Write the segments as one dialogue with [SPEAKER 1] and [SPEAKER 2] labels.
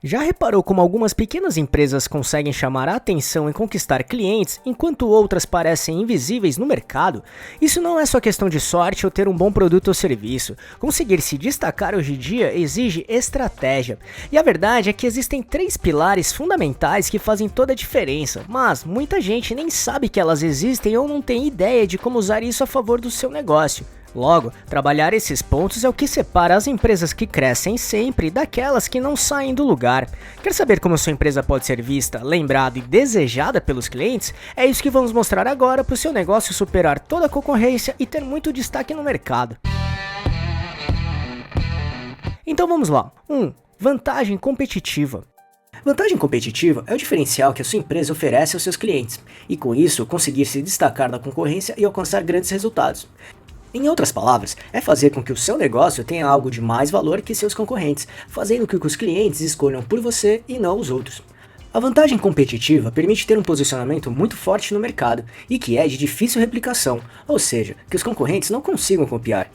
[SPEAKER 1] Já reparou como algumas pequenas empresas conseguem chamar a atenção e conquistar clientes, enquanto outras parecem invisíveis no mercado? Isso não é só questão de sorte ou ter um bom produto ou serviço. Conseguir se destacar hoje em dia exige estratégia. E a verdade é que existem 3 pilares fundamentais que fazem toda a diferença, mas muita gente nem sabe que elas existem ou não tem ideia de como usar isso a favor do seu negócio. Logo, trabalhar esses pontos é o que separa as empresas que crescem sempre daquelas que não saem do lugar. Quer saber como sua empresa pode ser vista, lembrada e desejada pelos clientes? É isso que vamos mostrar agora para o seu negócio superar toda a concorrência e ter muito destaque no mercado. Então vamos lá. 1. Vantagem competitiva. Vantagem competitiva é o diferencial que a sua empresa oferece aos seus clientes, e com isso conseguir se destacar da concorrência e alcançar grandes resultados. Em outras palavras, é fazer com que o seu negócio tenha algo de mais valor que seus concorrentes, fazendo com que os clientes escolham por você e não os outros. A vantagem competitiva permite ter um posicionamento muito forte no mercado e que é de difícil replicação, ou seja, que os concorrentes não consigam copiar.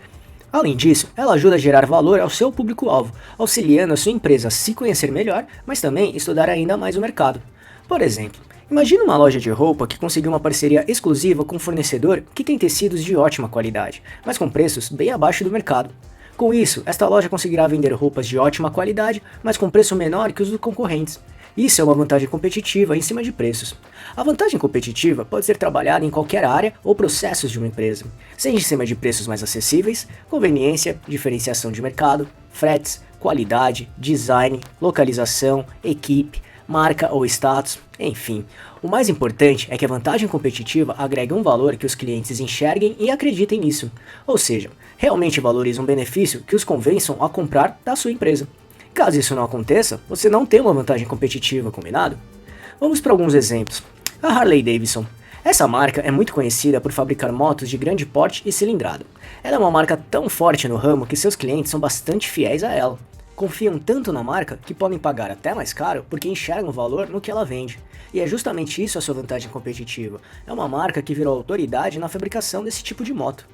[SPEAKER 1] Além disso, ela ajuda a gerar valor ao seu público-alvo, auxiliando a sua empresa a se conhecer melhor, mas também estudar ainda mais o mercado. Por exemplo, imagine uma loja de roupa que conseguiu uma parceria exclusiva com um fornecedor que tem tecidos de ótima qualidade, mas com preços bem abaixo do mercado. Com isso, esta loja conseguirá vender roupas de ótima qualidade, mas com preço menor que os dos concorrentes. Isso é uma vantagem competitiva em cima de preços. A vantagem competitiva pode ser trabalhada em qualquer área ou processos de uma empresa, seja em cima de preços mais acessíveis, conveniência, diferenciação de mercado, fretes, qualidade, design, localização, equipe, marca ou status, enfim. O mais importante é que a vantagem competitiva agrega um valor que os clientes enxerguem e acreditem nisso, ou seja, realmente valoriza um benefício que os convençam a comprar da sua empresa. Caso isso não aconteça, você não tem uma vantagem competitiva, combinado? Vamos para alguns exemplos. A Harley Davidson. Essa marca é muito conhecida por fabricar motos de grande porte e cilindrada. Ela é uma marca tão forte no ramo que seus clientes são bastante fiéis a ela. Confiam tanto na marca que podem pagar até mais caro porque enxergam valor no que ela vende. E é justamente isso a sua vantagem competitiva. É uma marca que virou autoridade na fabricação desse tipo de moto.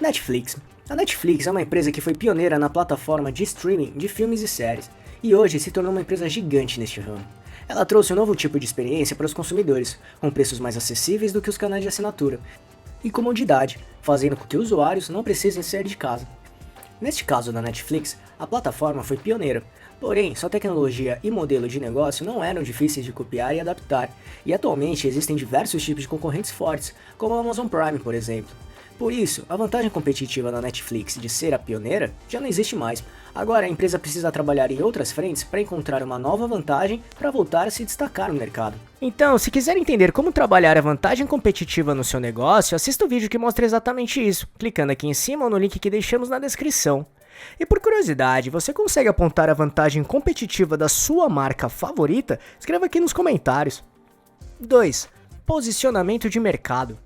[SPEAKER 1] Netflix. A Netflix é uma empresa que foi pioneira na plataforma de streaming de filmes e séries, e hoje se tornou uma empresa gigante neste ramo. Ela trouxe um novo tipo de experiência para os consumidores, com preços mais acessíveis do que os canais de assinatura, e comodidade, fazendo com que usuários não precisem sair de casa. Neste caso da Netflix, a plataforma foi pioneira, porém sua tecnologia e modelo de negócio não eram difíceis de copiar e adaptar, e atualmente existem diversos tipos de concorrentes fortes, como a Amazon Prime, por exemplo. Por isso, a vantagem competitiva da Netflix de ser a pioneira já não existe mais. Agora a empresa precisa trabalhar em outras frentes para encontrar uma nova vantagem para voltar a se destacar no mercado. Então, se quiser entender como trabalhar a vantagem competitiva no seu negócio, assista o vídeo que mostra exatamente isso, clicando aqui em cima ou no link que deixamos na descrição. E por curiosidade, você consegue apontar a vantagem competitiva da sua marca favorita? Escreva aqui nos comentários. 2. Posicionamento de mercado.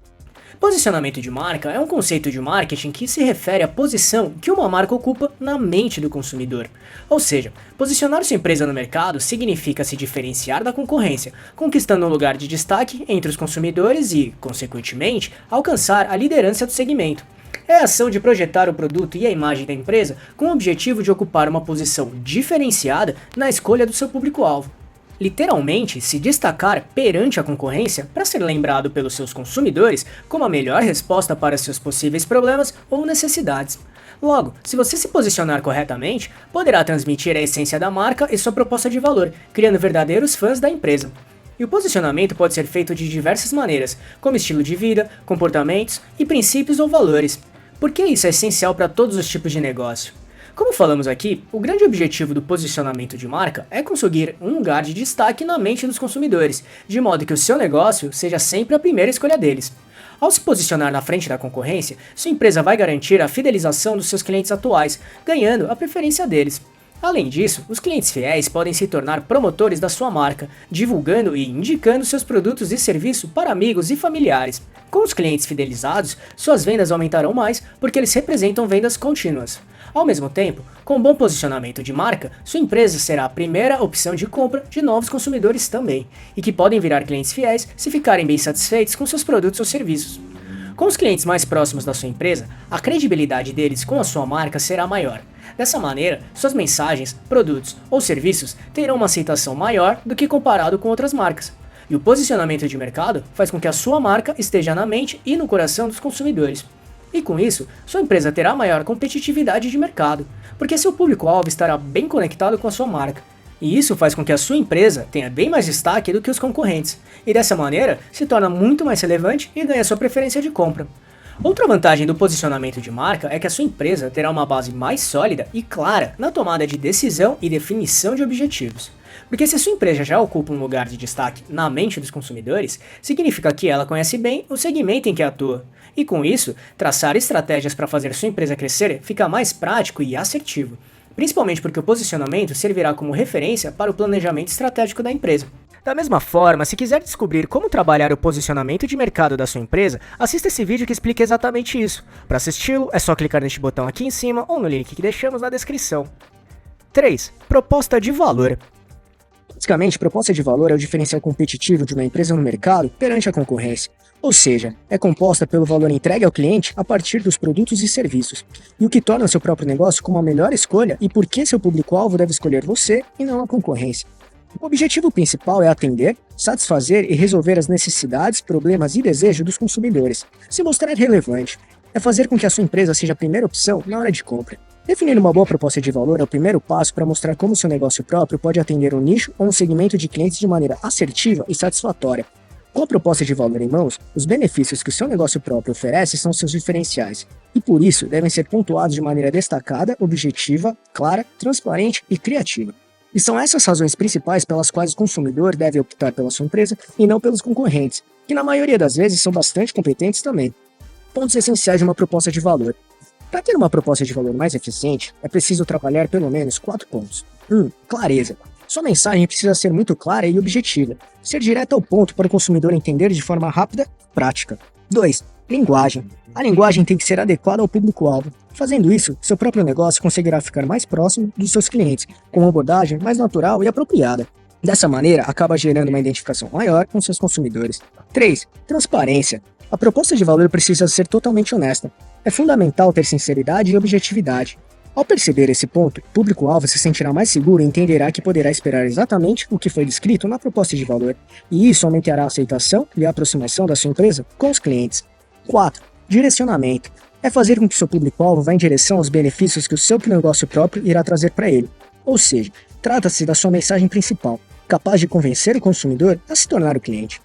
[SPEAKER 1] Posicionamento de marca é um conceito de marketing que se refere à posição que uma marca ocupa na mente do consumidor. Ou seja, posicionar sua empresa no mercado significa se diferenciar da concorrência, conquistando um lugar de destaque entre os consumidores e, consequentemente, alcançar a liderança do segmento. É a ação de projetar o produto e a imagem da empresa com o objetivo de ocupar uma posição diferenciada na escolha do seu público-alvo. Literalmente, se destacar perante a concorrência para ser lembrado pelos seus consumidores como a melhor resposta para seus possíveis problemas ou necessidades. Logo, se você se posicionar corretamente, poderá transmitir a essência da marca e sua proposta de valor, criando verdadeiros fãs da empresa. E o posicionamento pode ser feito de diversas maneiras, como estilo de vida, comportamentos e princípios ou valores. Por que isso é essencial para todos os tipos de negócio? Como falamos aqui, o grande objetivo do posicionamento de marca é conseguir um lugar de destaque na mente dos consumidores, de modo que o seu negócio seja sempre a primeira escolha deles. Ao se posicionar na frente da concorrência, sua empresa vai garantir a fidelização dos seus clientes atuais, ganhando a preferência deles. Além disso, os clientes fiéis podem se tornar promotores da sua marca, divulgando e indicando seus produtos e serviços para amigos e familiares. Com os clientes fidelizados, suas vendas aumentarão mais porque eles representam vendas contínuas. Ao mesmo tempo, com um bom posicionamento de marca, sua empresa será a primeira opção de compra de novos consumidores também, e que podem virar clientes fiéis se ficarem bem satisfeitos com seus produtos ou serviços. Com os clientes mais próximos da sua empresa, a credibilidade deles com a sua marca será maior. Dessa maneira, suas mensagens, produtos ou serviços terão uma aceitação maior do que comparado com outras marcas. E o posicionamento de mercado faz com que a sua marca esteja na mente e no coração dos consumidores. E com isso, sua empresa terá maior competitividade de mercado, porque seu público-alvo estará bem conectado com a sua marca. E isso faz com que a sua empresa tenha bem mais destaque do que os concorrentes, e dessa maneira se torna muito mais relevante e ganha sua preferência de compra. Outra vantagem do posicionamento de marca é que a sua empresa terá uma base mais sólida e clara na tomada de decisão e definição de objetivos. Porque se a sua empresa já ocupa um lugar de destaque na mente dos consumidores, significa que ela conhece bem o segmento em que atua. E com isso, traçar estratégias para fazer sua empresa crescer fica mais prático e assertivo. Principalmente porque o posicionamento servirá como referência para o planejamento estratégico da empresa. Da mesma forma, se quiser descobrir como trabalhar o posicionamento de mercado da sua empresa, assista esse vídeo que explica exatamente isso. Para assisti-lo, é só clicar neste botão aqui em cima ou no link que deixamos na descrição. 3. Proposta de valor. Basicamente, proposta de valor é o diferencial competitivo de uma empresa no mercado perante a concorrência. Ou seja, é composta pelo valor entregue ao cliente a partir dos produtos e serviços, e o que torna seu próprio negócio como a melhor escolha e por que seu público-alvo deve escolher você e não a concorrência. O objetivo principal é atender, satisfazer e resolver as necessidades, problemas e desejos dos consumidores, se mostrar relevante. É fazer com que a sua empresa seja a primeira opção na hora de compra. Definir uma boa proposta de valor é o primeiro passo para mostrar como seu negócio próprio pode atender um nicho ou um segmento de clientes de maneira assertiva e satisfatória. Com a proposta de valor em mãos, os benefícios que o seu negócio próprio oferece são seus diferenciais, e por isso devem ser pontuados de maneira destacada, objetiva, clara, transparente e criativa. E são essas razões principais pelas quais o consumidor deve optar pela sua empresa e não pelos concorrentes, que na maioria das vezes são bastante competentes também. Pontos essenciais de uma proposta de valor. Para ter uma proposta de valor mais eficiente, é preciso trabalhar pelo menos 4 pontos. 1. Clareza. Sua mensagem precisa ser muito clara e objetiva, ser direta ao ponto para o consumidor entender de forma rápida e prática. 2. Linguagem. A linguagem tem que ser adequada ao público-alvo. Fazendo isso, seu próprio negócio conseguirá ficar mais próximo dos seus clientes, com uma abordagem mais natural e apropriada. Dessa maneira, acaba gerando uma identificação maior com seus consumidores. 3. Transparência. A proposta de valor precisa ser totalmente honesta. É fundamental ter sinceridade e objetividade. Ao perceber esse ponto, o público-alvo se sentirá mais seguro e entenderá que poderá esperar exatamente o que foi descrito na proposta de valor, e isso aumentará a aceitação e a aproximação da sua empresa com os clientes. 4. Direcionamento. É fazer com que seu público-alvo vá em direção aos benefícios que o seu negócio próprio irá trazer para ele. Ou seja, trata-se da sua mensagem principal, capaz de convencer o consumidor a se tornar o cliente.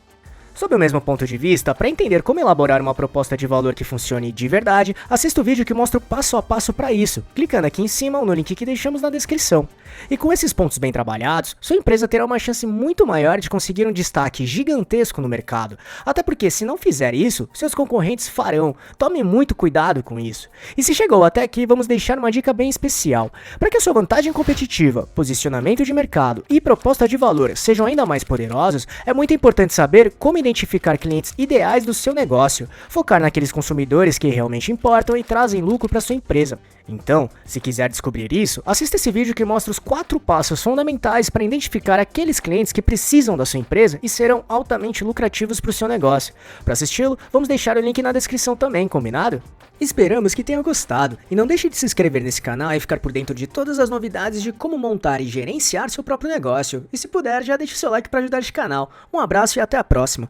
[SPEAKER 1] Sob o mesmo ponto de vista, para entender como elaborar uma proposta de valor que funcione de verdade, assista o vídeo que mostra o passo a passo para isso, clicando aqui em cima ou no link que deixamos na descrição. E com esses pontos bem trabalhados, sua empresa terá uma chance muito maior de conseguir um destaque gigantesco no mercado. Até porque se não fizer isso, seus concorrentes farão. Tome muito cuidado com isso. E se chegou até aqui, vamos deixar uma dica bem especial. Para que a sua vantagem competitiva, posicionamento de mercado e proposta de valor sejam ainda mais poderosos, é muito importante saber como identificar clientes ideais do seu negócio, focar naqueles consumidores que realmente importam e trazem lucro para sua empresa. Então, se quiser descobrir isso, assista esse vídeo que mostra os 4 passos fundamentais para identificar aqueles clientes que precisam da sua empresa e serão altamente lucrativos para o seu negócio. Para assisti-lo, vamos deixar o link na descrição também, combinado? Esperamos que tenha gostado, e não deixe de se inscrever nesse canal e ficar por dentro de todas as novidades de como montar e gerenciar seu próprio negócio. E se puder, já deixe seu like para ajudar este canal. Um abraço e até a próxima!